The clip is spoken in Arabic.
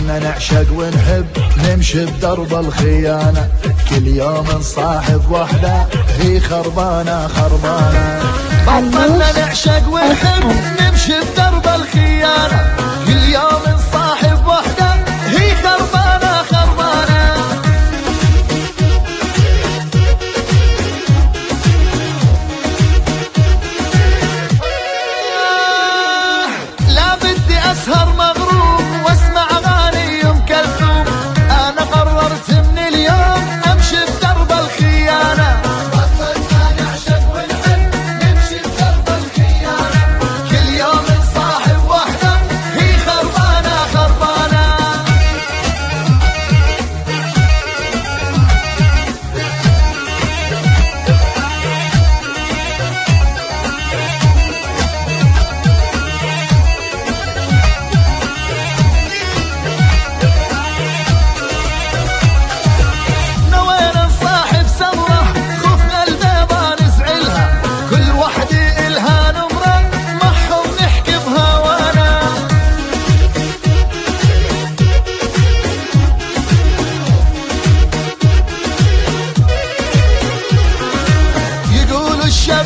بطلنا نعشق ونحب نمشي بدرب الخيانة، كل يوم نصاحب وحدة هي خربانة خربانة. بطلنا نعشق ونحب نمشي بدرب الخيانة، كل يوم نصاحب وحدة هي خربانة خربانة. لا بدي أسهر مغروب واسمع أغاني أم كلثوم، أنا قررت من اليوم أمشي بدرب الخيانة. بطلنا نعشق ونحب نمشي بدرب الخيانة، كل يوم نصاحب وحدة هي خربانة خربانة. الشاب